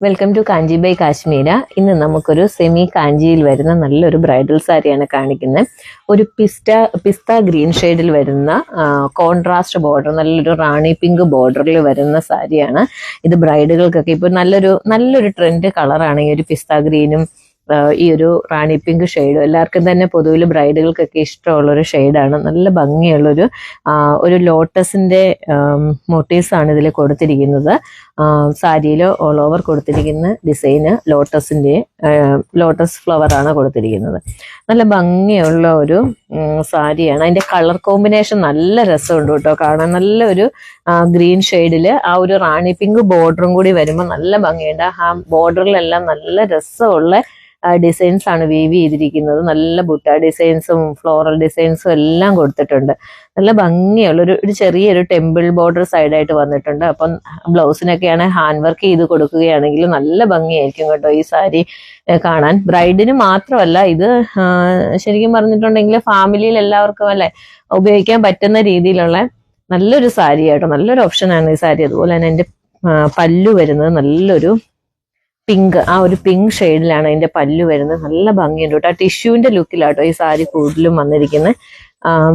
Welcome to Kanchi by Kashmira. ഇന്ന് നമുക്കൊരു semi കാഞ്ചിയിൽ വരുന്ന നല്ലൊരു ബ്രൈഡൽ സാരിയാണ് കാണിക്കുന്നത്. ഒരു പിസ്ത ഗ്രീൻ ഷെയ്ഡിൽ വരുന്ന കോൺട്രാസ്റ്റ് ബോർഡർ, നല്ലൊരു റാണി പിങ്ക് ബോർഡറിൽ വരുന്ന സാരിയാണ് ഇത്. ബ്രൈഡുകൾക്കൊക്കെ ഇപ്പോൾ നല്ലൊരു ട്രെൻഡ് കളറാണ് ഈ ഒരു പിസ്ത ഗ്രീനും ഈ ഒരു റാണി പിങ്ക് ഷെയ്ഡും. എല്ലാവർക്കും തന്നെ പൊതുവിൽ ബ്രൈഡുകൾക്കൊക്കെ ഇഷ്ടമുള്ളൊരു ഷെയ്ഡാണ്. നല്ല ഭംഗിയുള്ളൊരു ലോട്ടസിന്റെ മോട്ടീവ്സ് ആണ് ഇതിൽ കൊടുത്തിരിക്കുന്നത്. സാരിയിൽ ഓൾ ഓവർ കൊടുത്തിരിക്കുന്ന ഡിസൈന് ലോട്ടസ് ഫ്ലവർ ആണ് കൊടുത്തിരിക്കുന്നത്. നല്ല ഭംഗിയുള്ള ഒരു സാരിയാണ്. അതിന്റെ കളർ കോമ്പിനേഷൻ നല്ല രസമുണ്ട് കേട്ടോ കാണാൻ. നല്ലൊരു ഗ്രീൻ ഷെയ്ഡില് ആ ഒരു റാണി പിങ്ക് ബോർഡറും കൂടി വരുമ്പോൾ നല്ല ഭംഗിയുണ്ട്. ആ ബോർഡറിലെല്ലാം നല്ല രസമുള്ള ഡിസൈൻസ് ആണ് വീവ് ചെയ്തിരിക്കുന്നത്. നല്ല ബുട്ട ഡിസൈൻസും ഫ്ലോറൽ ഡിസൈൻസും എല്ലാം കൊടുത്തിട്ടുണ്ട്. നല്ല ഭംഗിയുള്ള ഒരു ചെറിയൊരു ടെമ്പിൾ ബോർഡർ സൈഡായിട്ട് വന്നിട്ടുണ്ട്. അപ്പം ബ്ലൗസിനൊക്കെയാണ് ഹാൻഡ് വർക്ക് ചെയ്ത് കൊടുക്കുകയാണെങ്കിൽ നല്ല ഭംഗിയായിരിക്കും കേട്ടോ ഈ സാരി കാണാൻ. ബ്രൈഡിന് മാത്രമല്ല, ഇത് ശരിക്കും പറഞ്ഞിട്ടുണ്ടെങ്കിൽ ഫാമിലിയിൽ എല്ലാവർക്കും അല്ലെ ഉപയോഗിക്കാൻ പറ്റുന്ന രീതിയിലുള്ള നല്ലൊരു സാരി ആട്ടോ. നല്ലൊരു ഓപ്ഷനാണ് ഈ സാരി. അതുപോലെ തന്നെ എൻ്റെ പല്ലു വരുന്നത് നല്ലൊരു പിങ്ക്, ആ ഒരു പിങ്ക് ഷെയ്ഡിലാണ് അതിന്റെ പല്ലു വരുന്നത്. നല്ല ഭംഗിയുണ്ട് കേട്ടോ. ആ ടിഷ്യൂവിന്റെ ലുക്കിലാട്ടോ ഈ സാരി കൂടുതലും വന്നിരിക്കുന്നത്.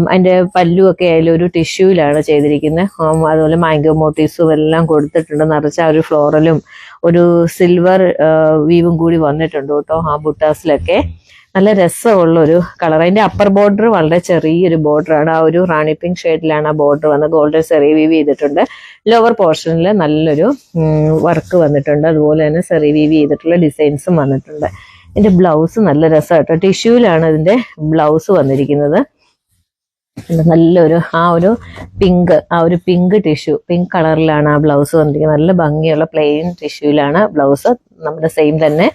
അതിന്റെ പല്ലു ഒക്കെ ആയാലും ഒരു ടിഷ്യൂവിലാണ് ചെയ്തിരിക്കുന്നത്. അതുപോലെ മാംഗോ മോട്ടീവ്സും എല്ലാം കൊടുത്തിട്ടുണ്ട്. നിറച്ച ആ ഒരു ഫ്ലോറലും ഒരു സിൽവർ വീവും കൂടി വന്നിട്ടുണ്ട് കേട്ടോ ആ ബുട്ടാസിലൊക്കെ. നല്ല രസമുള്ള ഒരു കളർ. അതിന്റെ അപ്പർ ബോർഡർ വളരെ ചെറിയൊരു ബോർഡറാണ്. ആ ഒരു റാണി പിങ്ക് ഷെയ്ഡിലാണ് ആ ബോർഡർ വന്നത്. ഗോൾഡൻ സെറി വീവ് ചെയ്തിട്ടുണ്ട്. ലോവർ പോർഷനിൽ നല്ലൊരു വർക്ക് വന്നിട്ടുണ്ട്. അതുപോലെ തന്നെ സെറി വീവ് ചെയ്തിട്ടുള്ള ഡിസൈൻസും വന്നിട്ടുണ്ട്. ഇതിന്റെ ബ്ലൗസ് നല്ല രസമായിട്ടോ. ടിഷ്യൂവിലാണ് ഇതിന്റെ ബ്ലൗസ് വന്നിരിക്കുന്നത്. നല്ലൊരു ആ ഒരു പിങ്ക് ടിഷ്യൂ, പിങ്ക് കളറിലാണ് ആ ബ്ലൗസ് വന്നിരിക്കുന്നത്. നല്ല ഭംഗിയുള്ള പ്ലെയിൻ ടിഷ്യൂവിലാണ് ബ്ലൗസ്. നമ്മുടെ സെയിം തന്നെ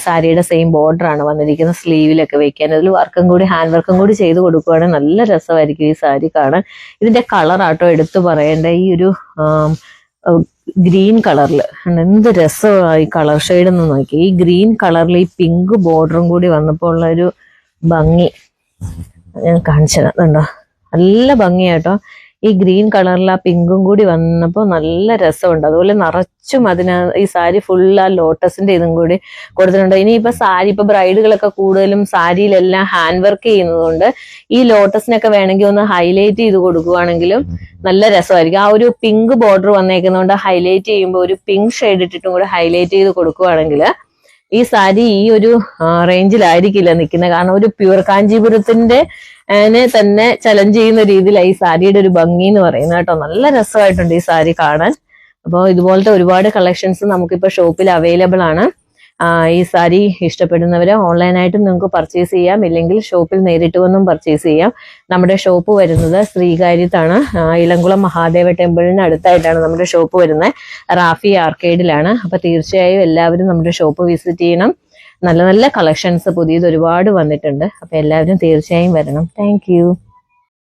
സാരിയുടെ സെയിം ബോർഡർ ആണ് വന്നിരിക്കുന്നത്. സ്ലീവിലൊക്കെ വെക്കാൻ അതിൽ വർക്കും കൂടി, ഹാൻഡ് വർക്കും കൂടി ചെയ്ത് കൊടുക്കുകയാണെങ്കിൽ നല്ല രസമായിരിക്കും ഈ സാരി കാണാൻ. ഇതിന്റെ കളർ ആട്ടോ എടുത്തു പറയേണ്ട. ഈ ഒരു ഗ്രീൻ കളറിൽ എന്ത് രസമായി കളർ ഷെയ്ഡ് എന്ന് നോക്കി. ഈ ഗ്രീൻ കളറിൽ ഈ പിങ്ക് ബോർഡറും കൂടി വന്നപ്പോൾ ഉള്ള ഒരു ഭംഗി ഞാൻ കാണിച്ചത് കണ്ടോ. നല്ല ഭംഗിയാട്ടോ. ഈ ഗ്രീൻ കളറിൽ ആ പിങ്കും കൂടി വന്നപ്പോൾ നല്ല രസമുണ്ട്. അതുപോലെ നിറച്ചും ഈ സാരി ഫുൾ ആ ലോട്ടസിന്റെ ഇതും കൂടി കൊടുത്തിട്ടുണ്ട്. ഇനിയിപ്പോ സാരി ഇപ്പൊ ബ്രൈഡുകളൊക്കെ കൂടുതലും സാരിയിലെല്ലാം ഹാൻഡ് വർക്ക് ചെയ്യുന്നതുകൊണ്ട് ഈ ലോട്ടസിനൊക്കെ വേണമെങ്കിൽ ഒന്ന് ഹൈലൈറ്റ് ചെയ്ത് കൊടുക്കുവാണെങ്കിലും നല്ല രസമായിരിക്കും. ആ ഒരു പിങ്ക് ബോർഡർ വന്നേക്കുന്നതുകൊണ്ട് ഹൈലൈറ്റ് ചെയ്യുമ്പോൾ ഒരു പിങ്ക് ഷെയ്ഡ് ഇട്ടിട്ടും കൂടെ ഹൈലൈറ്റ് ചെയ്ത് കൊടുക്കുവാണെങ്കിൽ ഈ സാരി ഈ ഒരു റേഞ്ചിലായിരിക്കില്ല നിൽക്കുന്നത്. കാരണം ഒരു പ്യൂർ കാഞ്ചീപുരത്തിന്റെ തന്നെ ചലഞ്ച് ചെയ്യുന്ന രീതിയിലാണ് ഈ സാരിയുടെ ഒരു ഭംഗി എന്ന് പറയുന്നത് കേട്ടോ. നല്ല രസമായിട്ടുണ്ട് ഈ സാരി കാണാൻ. അപ്പോൾ ഇതുപോലത്തെ ഒരുപാട് കളക്ഷൻസ് നമുക്കിപ്പോൾ ഷോപ്പിൽ അവൈലബിൾ ആണ്. ഈ സാരി ഇഷ്ടപ്പെടുന്നവര് ഓൺലൈനായിട്ടും നിങ്ങൾക്ക് പർച്ചേസ് ചെയ്യാം, ഇല്ലെങ്കിൽ ഷോപ്പിൽ നേരിട്ട് വന്നും പർച്ചേസ് ചെയ്യാം. നമ്മുടെ ഷോപ്പ് വരുന്നത് ശ്രീകാര്യത്താണ്. ഇളംകുളം മഹാദേവ ടെമ്പിളിന് അടുത്തായിട്ടാണ് നമ്മുടെ ഷോപ്പ് വരുന്നത്. റാഫി ആർക്കേഡിലാണ്. അപ്പൊ തീർച്ചയായും എല്ലാവരും നമ്മുടെ ഷോപ്പ് വിസിറ്റ് ചെയ്യണം. നല്ല നല്ല കളക്ഷൻസ് പുതിയത് ഒരുപാട് വന്നിട്ടുണ്ട്. അപ്പൊ എല്ലാവരും തീർച്ചയായും വരണം. താങ്ക്